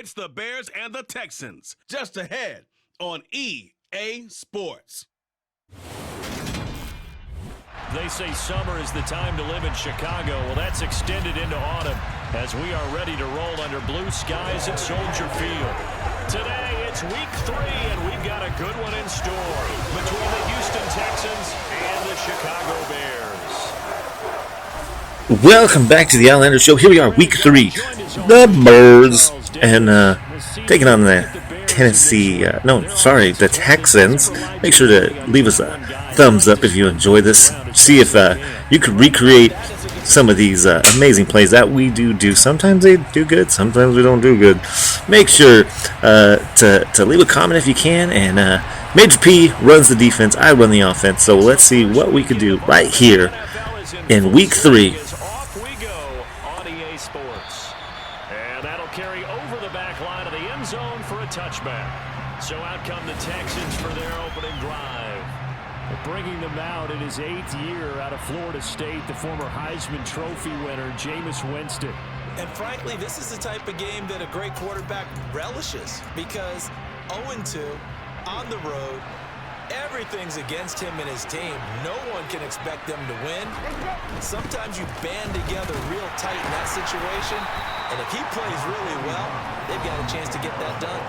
It's the Bears and the Texans, just ahead on EA Sports. They say summer is the time to live in Chicago. Well, that's extended into autumn as we are ready to roll under blue skies at Soldier Field. Today, it's week 3, and we've got a good one in store between the Houston Texans and the Chicago Bears. Welcome back to the Outlander Show. Here we are, week 3. The Bears and taking on the the Texans. Make sure to leave us a thumbs up if you enjoy this. See if you could recreate some of these amazing plays that we do. Sometimes they do good, sometimes we don't do good. Make sure to leave a comment if you can. And Major P runs the defense, I run the offense. So let's see what we could do right here in week 3. Touchback. So out come the Texans for their opening drive. Bringing them out in his 8th year out of Florida State, the former Heisman Trophy winner, Jameis Winston. And frankly, this is the type of game that a great quarterback relishes because 0-2 on the road, everything's against him and his team. No one can expect them to win. Sometimes you band together real tight in that situation, and if he plays really well, they've got a chance to get that done.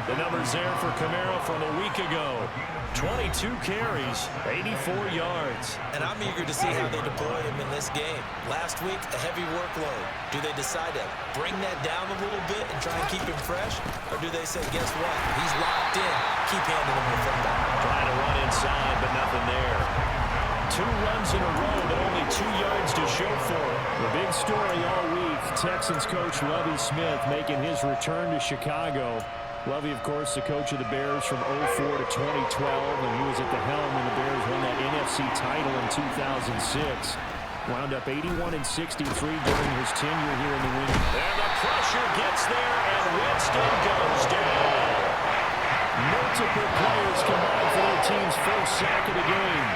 The numbers there for Kamara from a week ago. 22 carries, 84 yards. And I'm eager to see how they deploy him in this game. Last week, a heavy workload. Do they decide to bring that down a little bit and try and keep him fresh? Or do they say, guess what? He's locked in. Keep handing him the football. Trying to run inside, but nothing there. 2 runs in a row, but only 2 yards to show for it. The big story all week, Texans coach Lovie Smith making his return to Chicago. Lovie, of course, the coach of the Bears from 2004 to 2012, and he was at the helm when the Bears won that NFC title in 2006. Wound up 81-63 during his tenure here in the win. And the pressure gets there, and Winston goes down. Multiple players combined for their team's first sack of the game.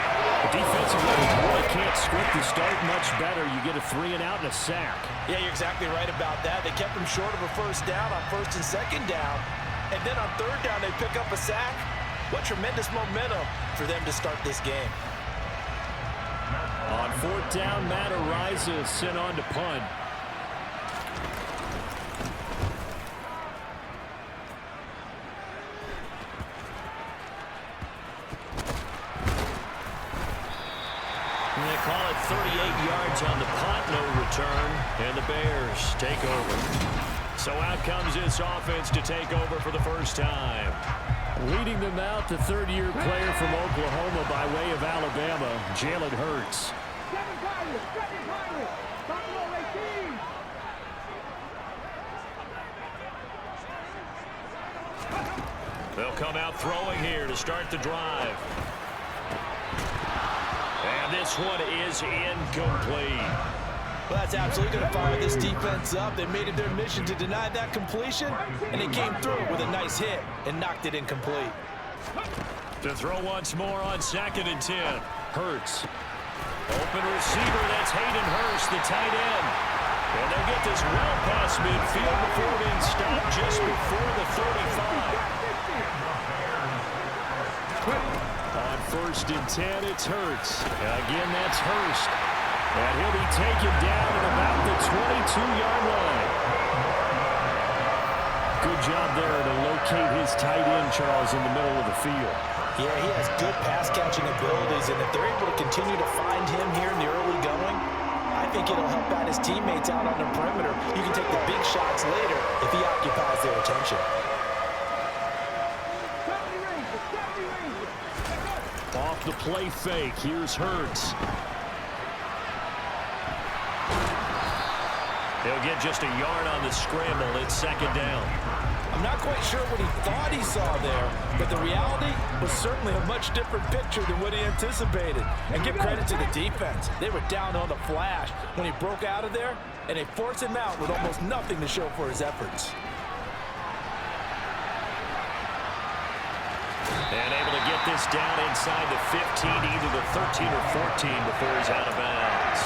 The defensive line really can't script the start much better. You get a 3-and-out and a sack. Yeah, you're exactly right about that. They kept him short of a first down on first and second down. And then on third down, they pick up a sack. What tremendous momentum for them to start this game. On 4th down, Matt Ariza is sent on to punt. And they call it 38 yards on the punt, no return, and the Bears take over. So out comes this offense to take over for the first time. Leading them out, the 3rd-year player from Oklahoma by way of Alabama, Jalen Hurts. They'll come out throwing here to start the drive. And this one is incomplete. Well, that's absolutely going to fire this defense up. They made it their mission to deny that completion, and they came through with a nice hit and knocked it incomplete. To throw once more on 2nd and 10. Hurts. Open receiver, that's Hayden Hurst, the tight end. And they'll get this well past midfield before being stopped just before the 35. On 1st and 10, it's Hurts. Again, that's Hurst. And he'll be taken down at about the 22-yard line. Good job there to locate his tight end, Charles, in the middle of the field. Yeah, he has good pass-catching abilities, and if they're able to continue to find him here in the early going, I think it'll help out his teammates out on the perimeter. You can take the big shots later if he occupies their attention. Off the play fake, here's Hurts. He'll get just a yard on the scramble. It's 2nd down. I'm not quite sure what he thought he saw there, but the reality was certainly a much different picture than what he anticipated. And give credit to the defense. They were down on the flash when he broke out of there, and they forced him out with almost nothing to show for his efforts. And able to get this down inside the 15, either the 13 or 14 before he's out of bounds.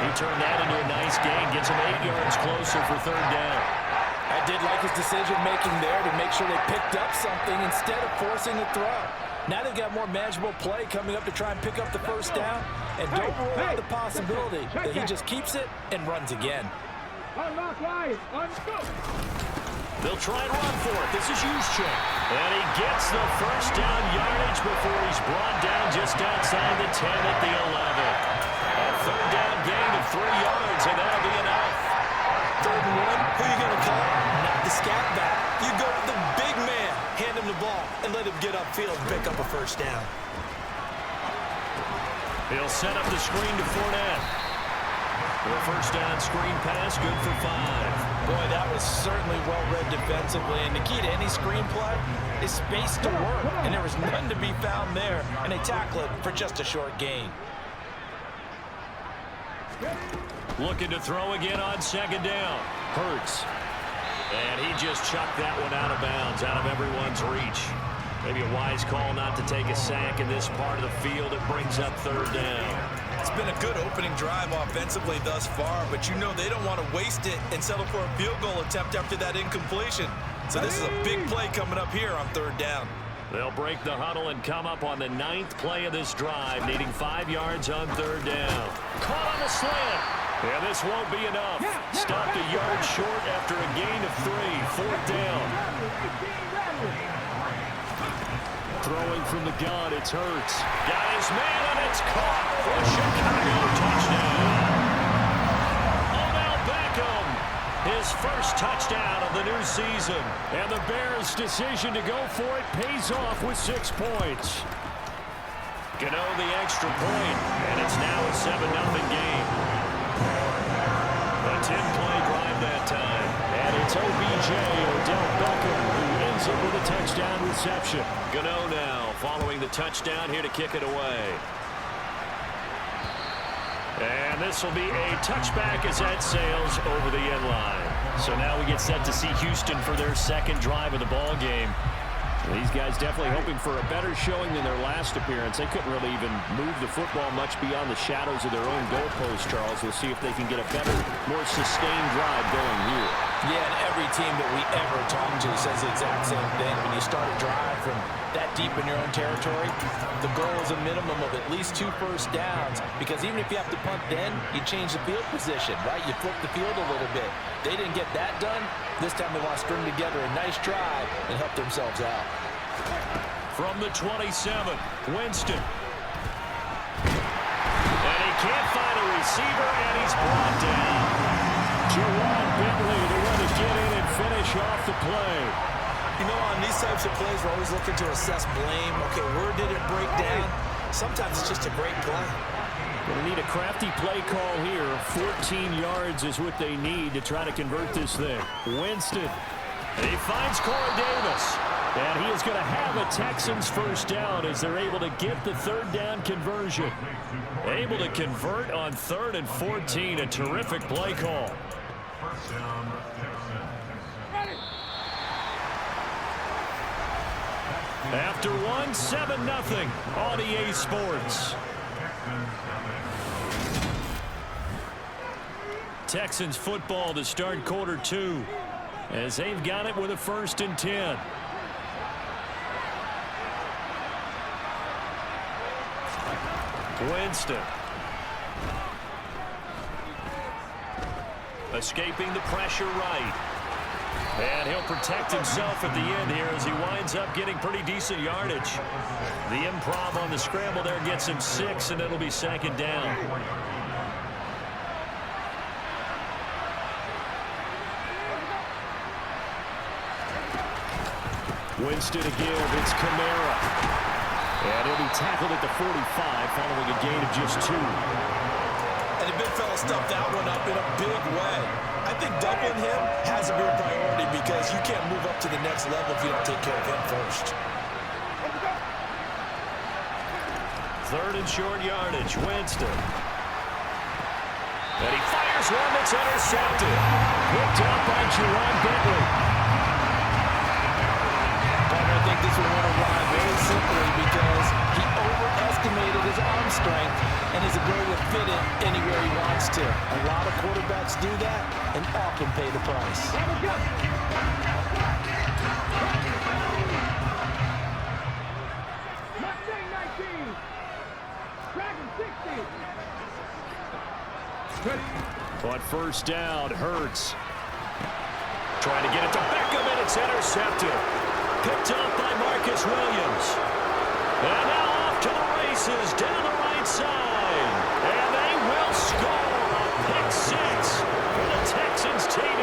He turned that into a nice gain, gets him 8 yards closer for 3rd down. did like his decision-making there to make sure they picked up something instead of forcing a throw. Now they've got more manageable play coming up to try and pick up the first down, and don't rule out the possibility that he just keeps it and runs again. They'll try and run for it. This is Juszczyk. And he gets the first down yardage before he's brought down just outside the 10 at the 11. A third down gain of 3 yards, and that'll be enough. 3rd and 1, who are you going to call? Not the scat back. You go with the big man, hand him the ball, and let him get upfield and pick up a first down. He'll set up the screen to Fournette. The first down screen pass, good for 5. Boy, that was certainly well-read defensively, and the key to any screenplay is space to work, and there was none to be found there, and they tackle it for just a short gain. Looking to throw again on 2nd down. Hurts. And he just chucked that one out of bounds, out of everyone's reach. Maybe a wise call not to take a sack in this part of the field. It brings up 3rd down. It's been a good opening drive offensively thus far, but you know they don't want to waste it and settle for a field goal attempt after that incompletion. So this is a big play coming up here on 3rd down. They'll break the huddle and come up on the 9th play of this drive, needing 5 yards on 3rd down. Caught on the slant. Yeah, this won't be enough. Stopped a yard short after a gain of 3. 4th down. Throwing from the gun, it's Hurts. Got his man, and it's caught for a Chicago touchdown. Odell Beckham, his first touchdown of the new season. And the Bears' decision to go for it pays off with 6 points. Gano the extra point, and it's now a 7-0 game. A 10-play drive that time. And it's OBJ, Odell Beckham, who ends up with a touchdown reception. Gano now following the touchdown here to kick it away. And this will be a touchback as that sails over the end line. So now we get set to see Houston for their 2nd drive of the ball game. These guys definitely hoping for a better showing than their last appearance. They couldn't really even move the football much beyond the shadows of their own goalpost, Charles. We'll see if they can get a better, more sustained drive going here. Yeah, and every team that we ever talk to says the exact same thing. When you start a drive from that deep in your own territory, the goal is a minimum of at least 2 first downs, because even if you have to punt then, you change the field position, right? You flip the field a little bit. They didn't get that done. This time they want to string together a nice drive and help themselves out. From the 27, Winston. And he can't find a receiver, and he's brought down. Jawan Bentley, the one to get in and finish off the play. You know, on these types of plays, we're always looking to assess blame. Okay, where did it break down? Sometimes it's just a great play. Going to need a crafty play call here. 14 yards is what they need to try to convert this thing. Winston. He finds Corey Davis. And he is going to have a Texans first down as they're able to get the 3rd down conversion. Able to convert on 3rd and 14. A terrific play call. After 1, 7-0 on EA Sports. Texans football to start quarter 2 as they've got it with a 1st and 10. Winston. Escaping the pressure right. And he'll protect himself at the end here as he winds up getting pretty decent yardage. The improv on the scramble there gets him 6, and it'll be 2nd down. Winston again, it's Kamara. And he'll be tackled at the 45 following a gain of just 2. And the big fella stuffed that one up in a big way. I think doubling him has to be a priority because you can't move up to the next level if you don't take care of him first. 3rd and short yardage, Winston. And he fires one that's intercepted. Picked up by Jawan Bentley. I think this will want to ride very simply because he overestimated underestimated his arm strength and his ability to fit it anywhere he wants to. A lot of quarterbacks do that and often pay the price. On first down, Hurts. Trying to get it to Beckham, and it's intercepted. Picked up by Marcus Williams. And now off to the races down the right side. And they will score a pick six for the Texans TD.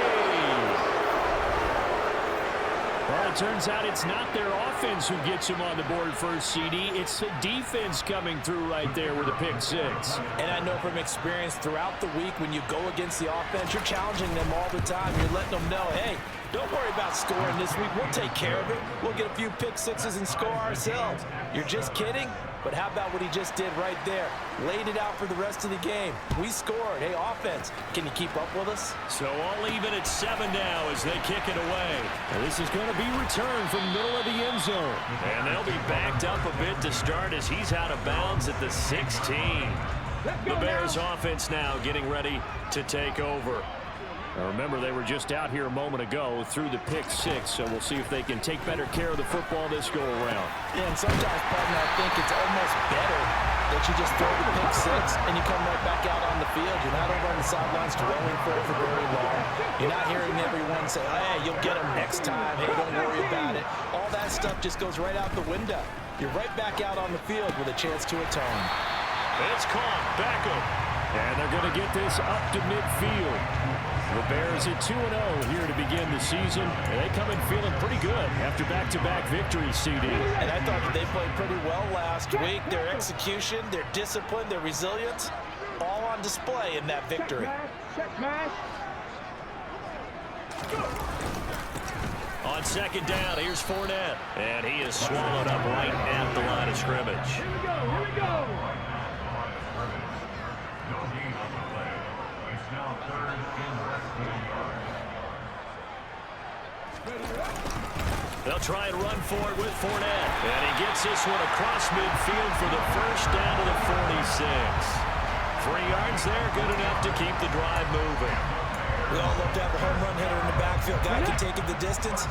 Well, it turns out it's not their offense who gets them on the board first, CD. It's the defense coming through right there with a pick six. And I know from experience throughout the week when you go against the offense, you're challenging them all the time. You're letting them know, hey, don't worry about scoring this week. We'll take care of it. We'll get a few pick sixes and score ourselves. You're just kidding? But how about what he just did right there? Laid it out for the rest of the game. We scored. Hey, offense, can you keep up with us? So all even at 7 now as they kick it away. And this is going to be returned from the middle of the end zone. And they'll be backed up a bit to start as he's out of bounds at the 16. The Bears offense now getting ready to take over. Now remember, they were just out here a moment ago through the pick six, so we'll see if they can take better care of the football this go-around. Yeah, and sometimes, partner, I think it's almost better that you just throw the pick six and you come right back out on the field. You're not over on the sidelines dwelling for it for very long. You're not hearing everyone say, hey, you'll get them next time. Hey, don't worry about it. All that stuff just goes right out the window. You're right back out on the field with a chance to atone. It's caught. Beckham. And they're going to get this up to midfield. The Bears at 2-0 here to begin the season. And they come in feeling pretty good after back-to-back victories, CD. And I thought that they played pretty well last week. Their execution, their discipline, their resilience, all on display in that victory. On second down, here's Fournette. And he is swallowed up right at the line of scrimmage. Here we go. They'll try and run for it with Fournette. And he gets this one across midfield for the first down to the 46. 3 yards there, good enough to keep the drive moving. We all love to have a home run hitter in the backfield. Guy can take it the distance.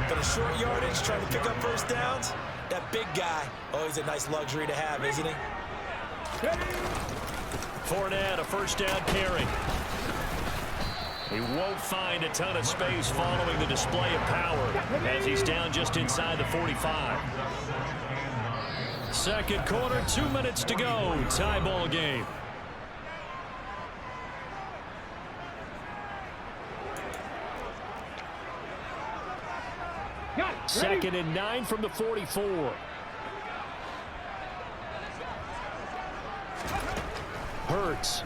But a short yardage, trying to pick up first downs, that big guy, always a nice luxury to have, isn't he? Fournette, a first down carry. He won't find a ton of space following the display of power as he's down just inside the 45. Second quarter, 2 minutes to go. Tie ball game. Second and 9 from the 44. Hurts.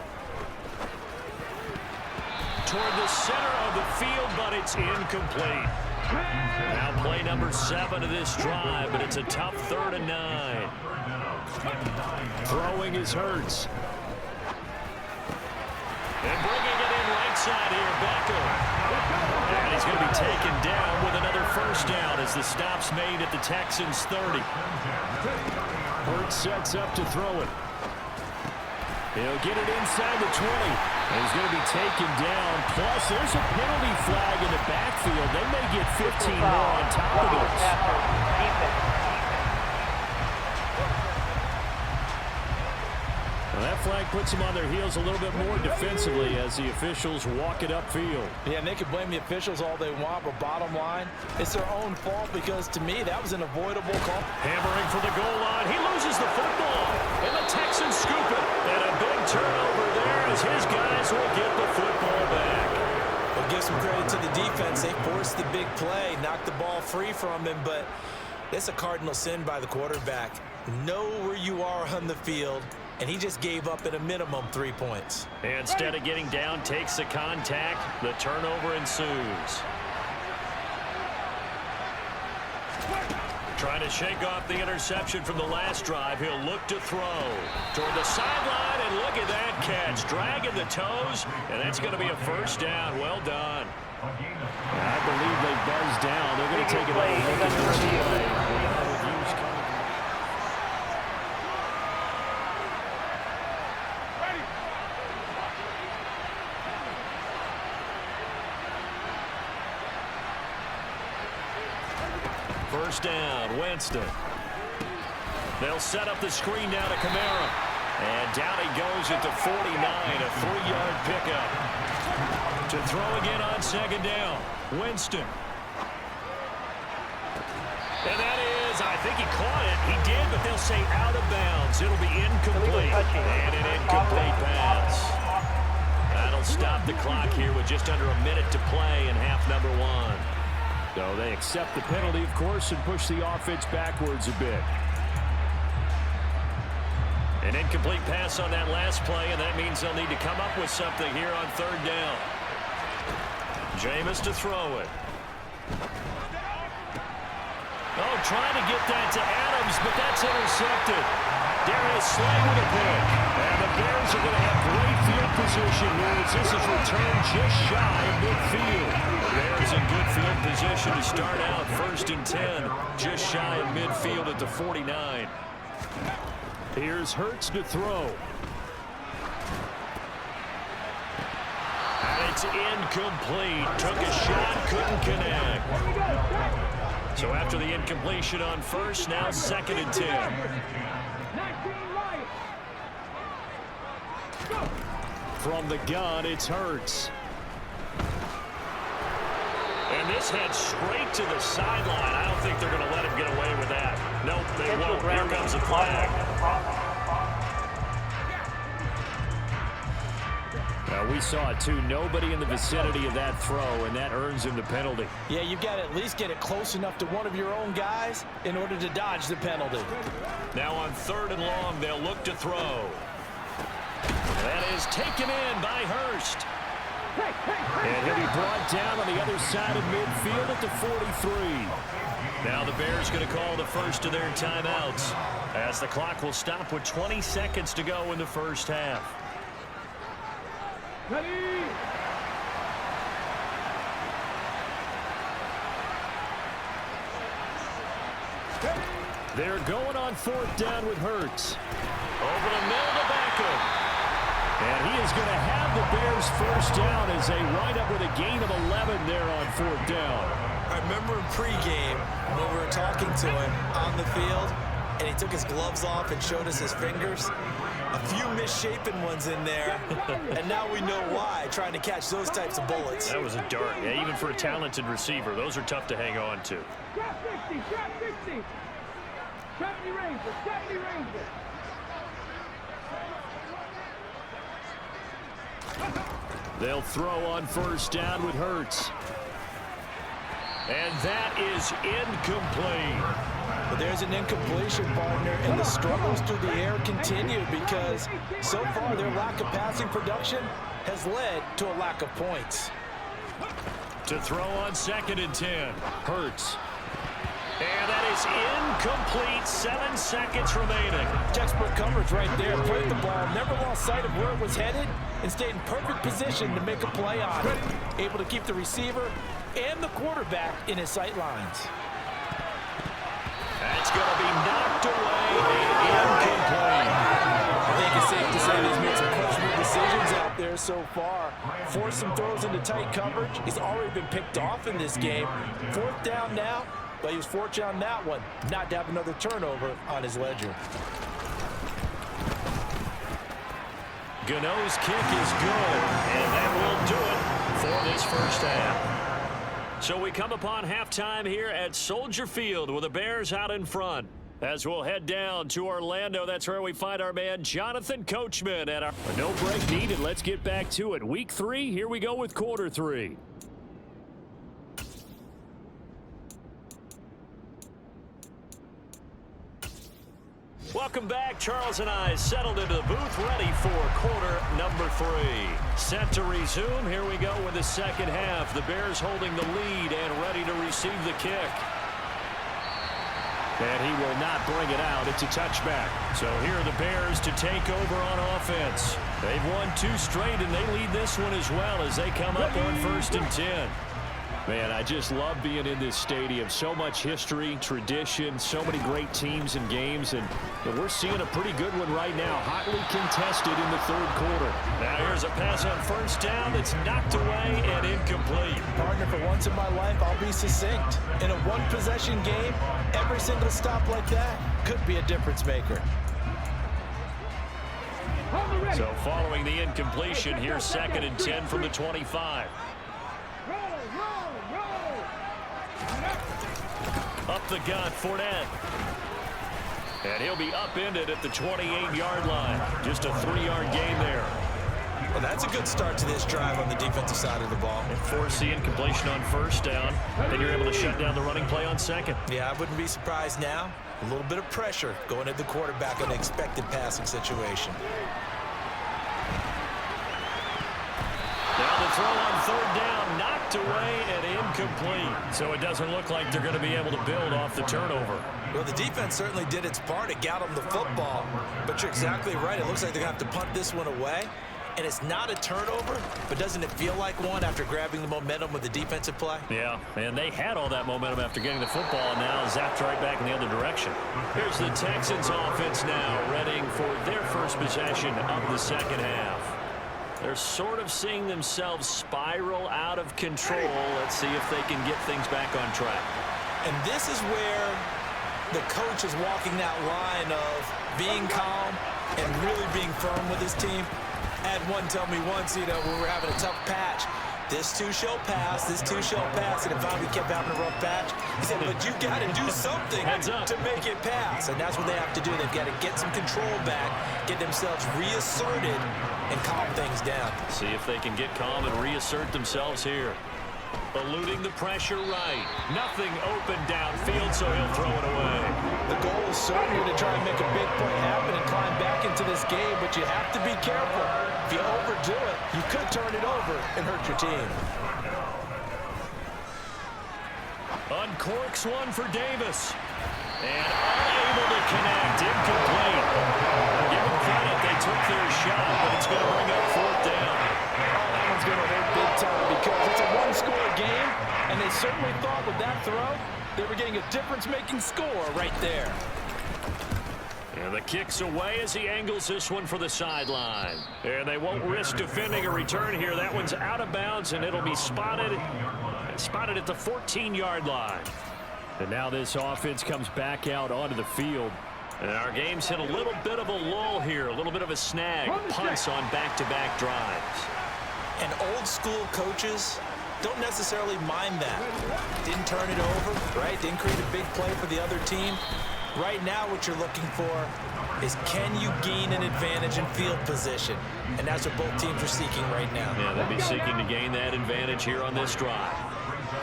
Toward the center of the field, but it's incomplete. Now play number 7 of this drive, but it's a tough 3rd and 9. Throwing is Hurts. And bringing it in right side here, Beckham. And he's going to be taken down with another first down as the stop's made at the Texans' 30. Hurts sets up to throw it. He'll get it inside the 20. And he's going to be taken down. Plus, there's a penalty flag in the backfield. They may get 15 more on top of this. Well, that flag puts them on their heels a little bit more defensively as the officials walk it upfield. Yeah, and they can blame the officials all they want, but bottom line, it's their own fault because, to me, that was an avoidable call. Hammering for the goal line. He loses the football. And the Texans scoop it. And a big turnover there as his guys will get the football back. Well, give some credit to the defense. They forced the big play, knocked the ball free from him, but it's a cardinal sin by the quarterback. Know where you are on the field, and he just gave up at a minimum 3 points. Instead of getting down, takes the contact. The turnover ensues. Trying to shake off the interception from the last drive. He'll look to throw toward the sideline, and look at that catch. Dragging the toes, and that's going to be a first down. Well done. I believe they buzzed down. They're going to take it over. First down, Winston. They'll set up the screen now to Kamara. And down he goes at the 49, a 3-yard pickup. To throw again on second down, Winston. And that is, I think he caught it. He did, but they'll say out of bounds. It'll be incomplete. And an incomplete pass. That'll stop the clock here with just under a minute to play in half number 1. So they accept the penalty, of course, and push the offense backwards a bit. An incomplete pass on that last play, and that means they'll need to come up with something here on third down. Jameis to throw it. Oh, trying to get that to Adams, but that's intercepted. Darius Slay with a pick. And the Bears are going to have great field position here as this is returned just shy of midfield. The Bears in good field position to start out 1st and 10, just shy of midfield at the 49. Here's Hurts to throw. And it's incomplete. Took a shot, couldn't connect. So after the incompletion on first, now 2nd and 10. From the gun, it's Hurts. And this head straight to the sideline. I don't think they're going to let him get away with that. Nope, they won't. Here comes a flag. Now, we saw it, too. Nobody in the vicinity of that throw, and that earns him the penalty. Yeah, you've got to at least get it close enough to one of your own guys in order to dodge the penalty. Now on 3rd and long, they'll look to throw. That is taken in by Hurst. And he'll be brought down on the other side of midfield at the 43. Now the Bears going to call the first of their timeouts as the clock will stop with 20 seconds to go in the first half. Ready? They're going on 4th down with Hurts. Over the middle to Beckham. And he is going to have the Bears first down as they wind up with a gain of 11 there on 4th down. I remember in pregame when we were talking to him on the field, and he took his gloves off and showed us his fingers. A few misshapen ones in there, and now we know why, trying to catch those types of bullets. That was a dart. Yeah, even for a talented receiver, those are tough to hang on to. Trap 60, trap 60. 70 Rangers, 70 Rangers. They'll throw on first down with Hurts. And that is incomplete. But there's an incompletion, partner, and the struggles through the air continue because so far their lack of passing production has led to a lack of points. To throw on 2nd and 10, Hurts. And that is incomplete. 7 seconds remaining. Textbook coverage right there. Played the ball, never lost sight of where it was headed, and stayed in perfect position to make a play on it. Able to keep the receiver and the quarterback in his sight lines. That's going to be knocked away and incomplete. I think it's safe to say he's made some questionable decisions out there so far. Forced some throws into tight coverage. He's already been picked off in this game. 4th down now. But he was fortunate on that one, not to have another turnover on his ledger. Gano's kick is good, and that will do it for this first half. So we come upon halftime here at Soldier Field with the Bears out in front. As we'll head down to Orlando, that's where we find our man Jonathan Coachman. And no break needed. Let's get back to it. Week 3, here we go with quarter 3. Welcome back. Charles and I settled into the booth, ready for quarter number 3. Set to resume. Here we go with the second half. The Bears holding the lead and ready to receive the kick. And he will not bring it out. It's a touchback. So here are the Bears to take over on offense. They've won 2 straight, and they lead this one as well as they come up on 1st and 10. Man, I just love being in this stadium. So much history, tradition, so many great teams and games, and we're seeing a pretty good one right now. Hotly contested in the third quarter. Now here's a pass on first down that's knocked away and incomplete. Partner, for once in my life, I'll be succinct. In a one-possession game, every single stop like that could be a difference maker. So following the incompletion, here's 2nd and 10 from the 25. Up the gut, Fournette. And he'll be upended at the 28-yard line. Just a 3-yard gain there. Well, that's a good start to this drive on the defensive side of the ball. And force the incompletion on first down. Then you're able to shut down the running play on second. Yeah, I wouldn't be surprised now. A little bit of pressure going at the quarterback in an expected passing situation. Now the throw on third down, knocked away and incomplete. So it doesn't look like they're going to be able to build off the turnover. Well, the defense certainly did its part. It got them the football. But you're exactly right. It looks like they're going to have to punt this one away. And it's not a turnover, but doesn't it feel like one after grabbing the momentum with the defensive play? Yeah, and they had all that momentum after getting the football, and now zapped right back in the other direction. Here's the Texans offense now, readying for their first possession of the second half. They're sort of seeing themselves spiral out of control. Let's see if they can get things back on track. And this is where the coach is walking that line of being calm and really being firm with his team. I had one tell me once, when we were having a tough patch, this too shall pass, this too shall pass, and it finally kept having a rough patch. He said, but you got to do something to make it pass, and that's what they have to do. They've got to get some control back, get themselves reasserted, and calm things down. See if they can get calm and reassert themselves here. Eluding the pressure right. Nothing open downfield, so he'll throw it away. The goal is certainly to try and make a big play happen and climb back into this game, but you have to be careful. If you overdo it, you could turn it over and hurt your team. Uncorks one for Davis. And unable to connect. Incomplete. Give them credit. They took their shot, but it's going to bring up fourth down. That one's going to hurt big time because it's a one-score game, and they certainly thought with that throw they were getting a difference-making score right there. And the kick's away as he angles this one for the sideline. And they won't risk defending a return here. That one's out of bounds, and it'll be spotted at the 14-yard line. And now this offense comes back out onto the field. And our game's hit a little bit of a lull here, a little bit of a snag. Punts on back-to-back drives. And old-school coaches don't necessarily mind that. Didn't turn it over, right? Didn't create a big play for the other team. Right now what you're looking for is can you gain an advantage in field position? And that's what both teams are seeking right now. Yeah, they'll be seeking to gain that advantage here on this drive.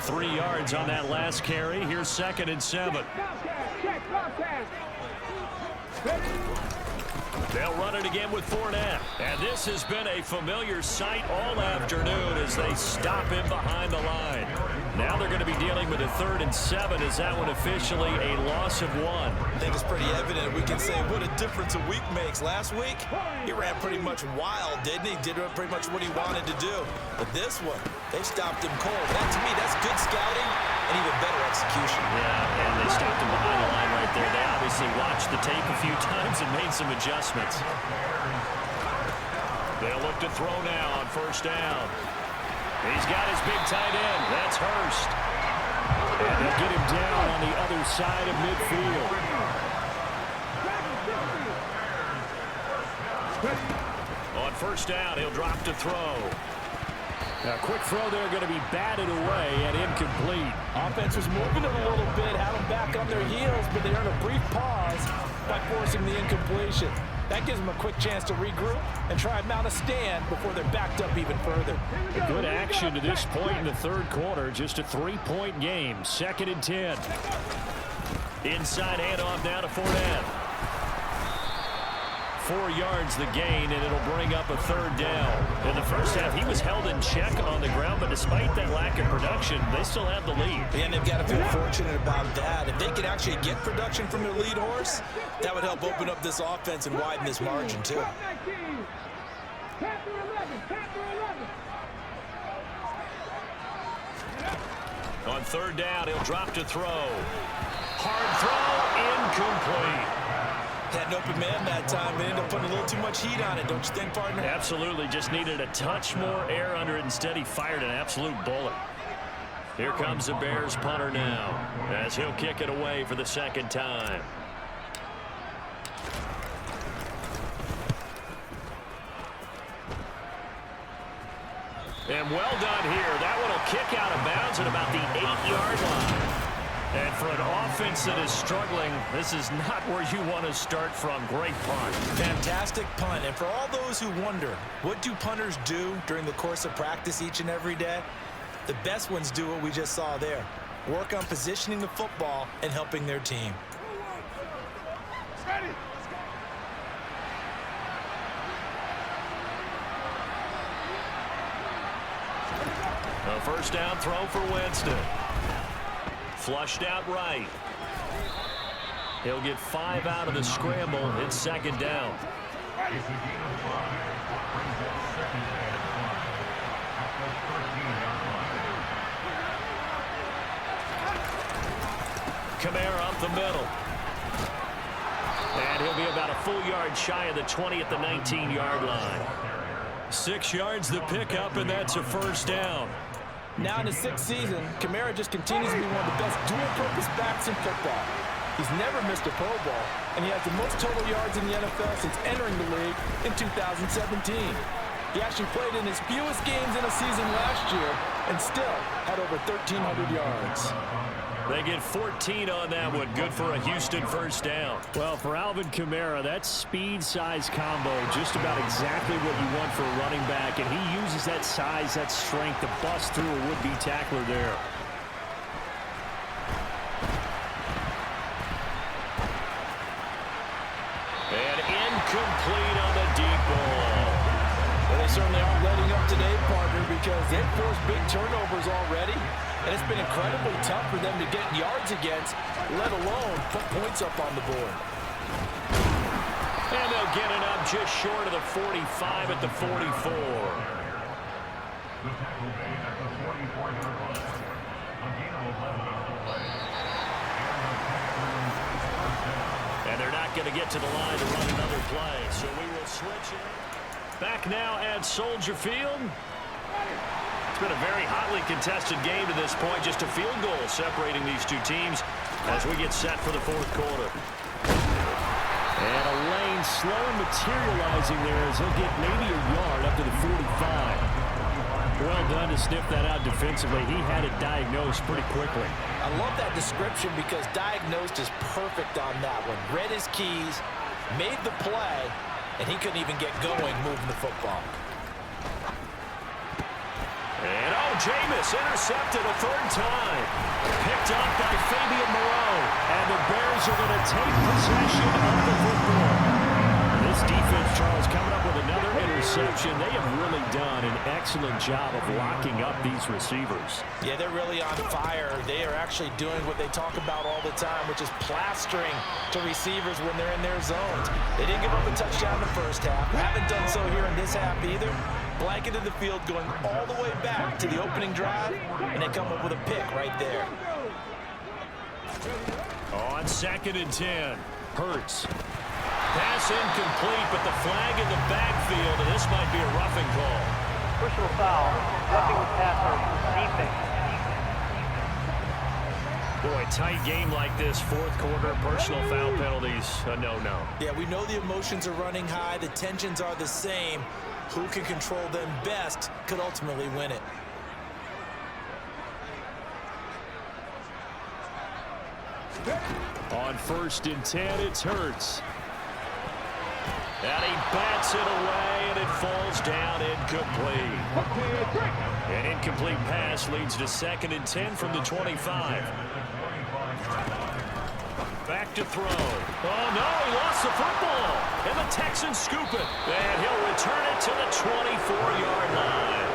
3 yards on that last carry. Here's 2nd and 7. They'll run it again with Fournette. And this has been a familiar sight all afternoon as they stop him behind the line. Now they're going to be dealing with a 3rd and 7. Is that one officially a loss of 1? I think it's pretty evident. We can say what a difference a week makes. Last week, he ran pretty much wild, didn't he? Did pretty much what he wanted to do. But this one, they stopped him cold. That, to me, that's good scouting and even better execution. Yeah, and they stopped him behind the line right there. They obviously watched the tape a few times and made some adjustments. They'll look to throw now on first down. He's got his big tight end. That's Hurst. And they'll get him down on the other side of midfield. On first down, he'll drop to throw. Now, quick throw there going to be batted away and incomplete. Offense was moving it a little bit, had them back on their heels, but they earned a brief pause by forcing the incompletion. That gives them a quick chance to regroup and try and mount a stand before they're backed up even further. Good action to this point in the third quarter. Just a 3-point game. 2nd and 10. Inside handoff now to Fournette. 4 yards the gain, and it'll bring up a 3rd down. In the first half, he was held in check on the ground, but despite that lack of production, they still have the lead. And they've got to feel fortunate about that. If they could actually get production from their lead horse, that would help open up this offense and widen this margin, too. On third down, he'll drop to throw. Hard throw, incomplete. Had an open man that time, but ended up putting a little too much heat on it, don't you think, partner? Absolutely, just needed a touch more air under it. Instead, he fired an absolute bullet. Here comes the Bears punter now, as he'll kick it away for the second time. And well done here. That one will kick out of bounds at about the 8-yard line. And for an offense that is struggling, this is not where you want to start from. Great punt. Fantastic punt. And for all those who wonder, what do punters do during the course of practice each and every day? The best ones do what we just saw there. Work on positioning the football and helping their team. Ready. A first down throw for Winston. Flushed out right. He'll get 5 out of the scramble. It's second down. Kamara up the middle. And he'll be about a full yard shy of the 20 at the 19-yard line. 6 yards the pickup, and that's a first down. Now in his 6th season, Kamara just continues to be one of the best dual-purpose backs in football. He's never missed a Pro Bowl, and he has the most total yards in the NFL since entering the league in 2017. He actually played in his fewest games in a season last year and still had over 1,300 yards. They get 14 on that one. Good for a Houston first down. Well, for Alvin Kamara, that speed-size combo, just about exactly what you want for a running back. And he uses that size, that strength to bust through a would-be tackler there. And incomplete on the deep ball. Well, they certainly aren't letting up today, partner, because they've forced big turnovers already. And it's been incredibly tough for them to get yards against, let alone put points up on the board. And they'll get it up just short of the 45 at the 44. And they're not going to get to the line to run another play, so we will switch it. Back now at Soldier Field. It's been a very hotly contested game to this point. Just a field goal separating these two teams as we get set for the fourth quarter. And a lane slow materializing there as he'll get maybe a yard up to the 45. Well done to sniff that out defensively. He had it diagnosed pretty quickly. I love that description because diagnosed is perfect on that one. Read his keys, made the play, and he couldn't even get going moving the football. And Jameis intercepted a third time. Picked up by Fabian Moreau. And the Bears are going to take possession of the football. This defense, Charles, coming up with another interception. They have really done an excellent job of locking up these receivers. Yeah, they're really on fire. They are actually doing what they talk about all the time, which is plastering to receivers when they're in their zones. They didn't give up a touchdown in the first half. Haven't done so here in this half either. Blanketed the field going all the way back to the opening drive, and they come up with a pick right there. On 2nd and 10, Hurts. Pass incomplete, but the flag in the backfield, and this might be a roughing call. Personal foul, roughing the passer, defense. Boy, tight game like this, fourth quarter, personal foul penalties, a no-no. Yeah, we know the emotions are running high, the tensions are the same. Who can control them best could ultimately win it. On 1st and 10, it's Hurts. And he bats it away, and it falls down incomplete. An incomplete pass leads to 2nd and 10 from the 25. Back to throw. Oh, no, he lost the football. And the Texans scoop it. And he'll return it to the 24-yard line.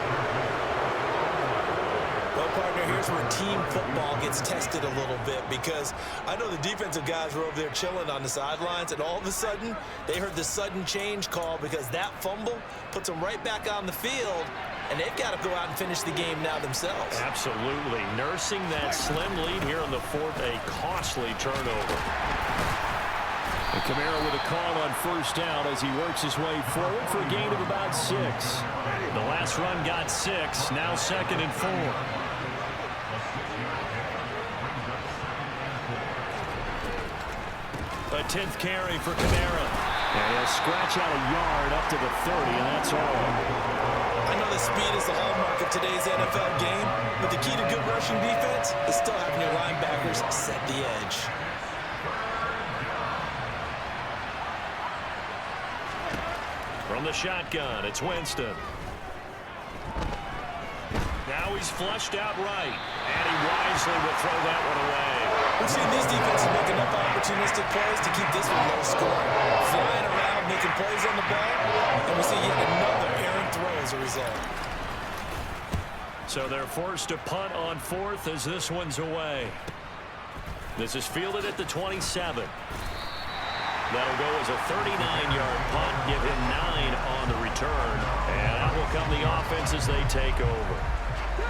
Well, partner, here's where team football gets tested a little bit because I know the defensive guys were over there chilling on the sidelines, and all of a sudden, they heard the sudden change call because that fumble puts them right back on the field. and they've got to go out and finish the game now themselves. Absolutely. Nursing that slim lead here in the fourth, a costly turnover. And Kamara with a call on first down as he works his way forward for a gain of about 6. The last run got 6, now 2nd and 4. A 10th carry for Kamara. And he'll scratch out a yard up to the 30, and that's all. I know the speed is the hallmark of today's NFL game, but the key to good rushing defense is still having your linebackers set the edge. From the shotgun, it's Winston. Now he's flushed out right, and he wisely will throw that one away. We've seen these defenses make enough opportunistic plays to keep this one low scoring. Flying around, making plays on the ball, and we see yet another errant throw as a result. So they're forced to punt on 4th as this one's away. This is fielded at the 27. That'll go as a 39-yard punt, give him 9 on the return. And out will come the offense as they take over.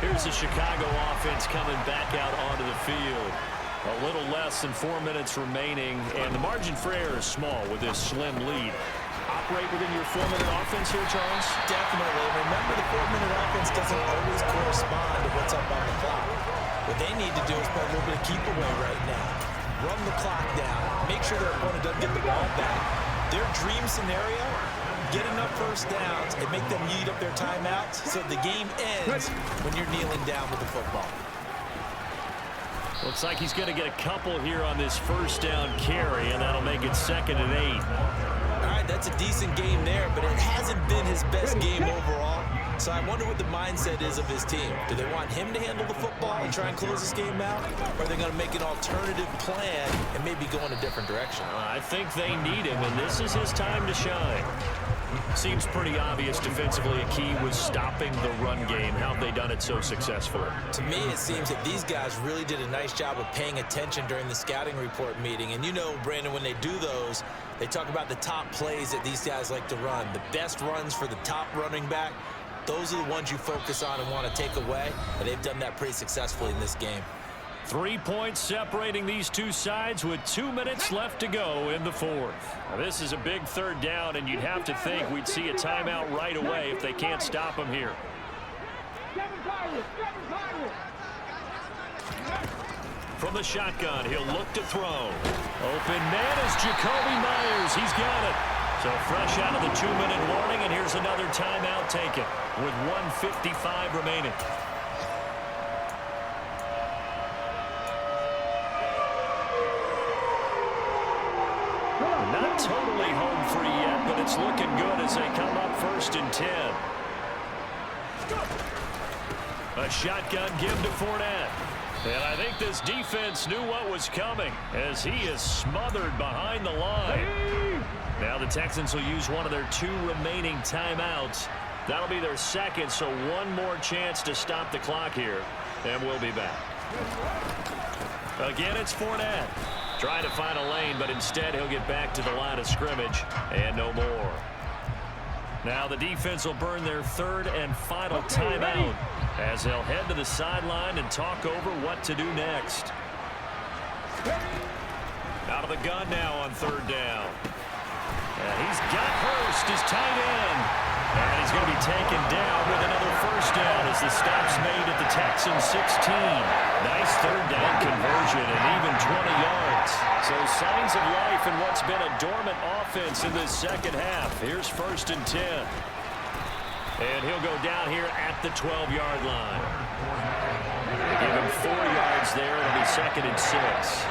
Here's the Chicago offense coming back out onto the field. A little less than 4 minutes remaining, and the margin for error is small with this slim lead. Operate within your 4-minute offense here, Charles? Definitely. Remember, the 4-minute offense doesn't always correspond to what's up on the clock. What they need to do is play a little bit of keep away right now. Run the clock down. Make sure their opponent doesn't get the ball back. Their dream scenario, get enough first downs and make them eat up their timeouts so the game ends when you're kneeling down with the football. Looks like he's going to get a couple here on this first down carry, and that'll make it 2nd and 8. All right, that's a decent game there, but it hasn't been his best game overall. So I wonder what the mindset is of his team. Do they want him to handle the football and try and close this game out? Or are they going to make an alternative plan and maybe go in a different direction? I think they need him, and this is his time to shine. Seems pretty obvious defensively a key was stopping the run game. How have they done it so successfully? To me, it seems that these guys really did a nice job of paying attention during the scouting report meeting. And you know, Brandon, when they do those, they talk about the top plays that these guys like to run. The best runs for the top running back. Those are the ones you focus on and want to take away, and they've done that pretty successfully in this game. 3 points separating these two sides with 2 minutes left to go in the fourth. Now, this is a big 3rd down, and you'd have to think we'd see a timeout right away if they can't stop him here. From the shotgun, he'll look to throw. Open man is Jacoby Myers. He's got it. So fresh out of the 2-minute warning, and here's another timeout taken with 1:55 remaining. Not totally home free yet, but it's looking good as they come up 1st and 10. A shotgun give to Fournette. And I think this defense knew what was coming as he is smothered behind the line. Now the Texans will use one of their 2 remaining timeouts. That'll be their 2nd, so one more chance to stop the clock here. And we'll be back. Again, it's Fournette. Trying to find a lane, but instead he'll get back to the line of scrimmage and no more. Now the defense will burn their 3rd and final timeout as they'll head to the sideline and talk over what to do next. Out of the gun now on 3rd down. And he's got Hurst, his tight end. And he's going to be taken down with another first down as the stop's made at the Texans 16. Nice 3rd down conversion and even 20 yards. So signs of life in what's been a dormant offense in this 2nd half. Here's 1st and 10. And he'll go down here at the 12-yard line. They give him 4 yards there. It'll be 2nd and 6.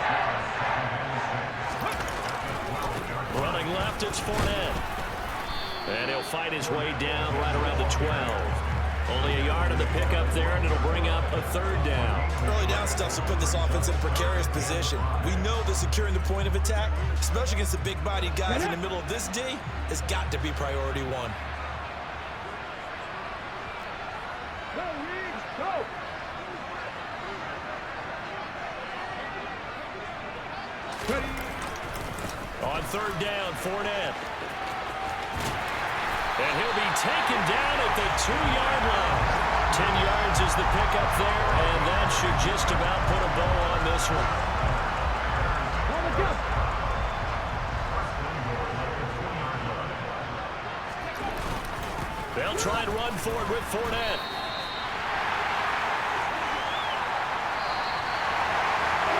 Running left, it's Fournette. And he'll fight his way down right around the 12. Only a yard of the pickup there, and it'll bring up a 3rd down. Early down stuff to put this offense in a precarious position. We know that securing the point of attack, especially against the big-bodied guys in the middle of this D, has got to be priority 1. Go, Reeves, go! On 3rd down, Fournette. And he'll be taken down at the 2-yard line. Misses the pickup there, and that should just about put a bow on this one. They'll try and run for it with Fournette.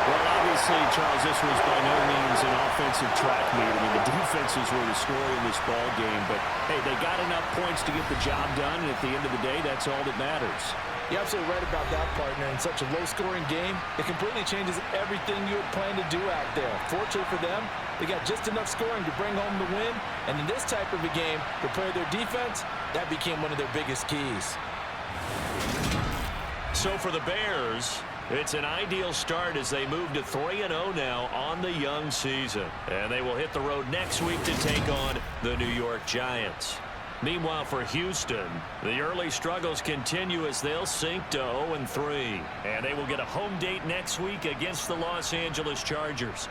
Well, obviously, Charles, this was by no means an offensive track meet. I mean, the defenses were the story in this ball game. But, hey, they got enough points to get the job done, and at the end of the day, that's all that matters. You're absolutely right about that, partner. In such a low-scoring game, it completely changes everything you had planned to do out there. Fortunately for them, they got just enough scoring to bring home the win. And in this type of a game, to play their defense, that became one of their biggest keys. So for the Bears, it's an ideal start as they move to 3-0 now on the young season. And they will hit the road next week to take on the New York Giants. Meanwhile, for Houston, the early struggles continue as they'll sink to 0-3. And they will get a home date next week against the Los Angeles Chargers.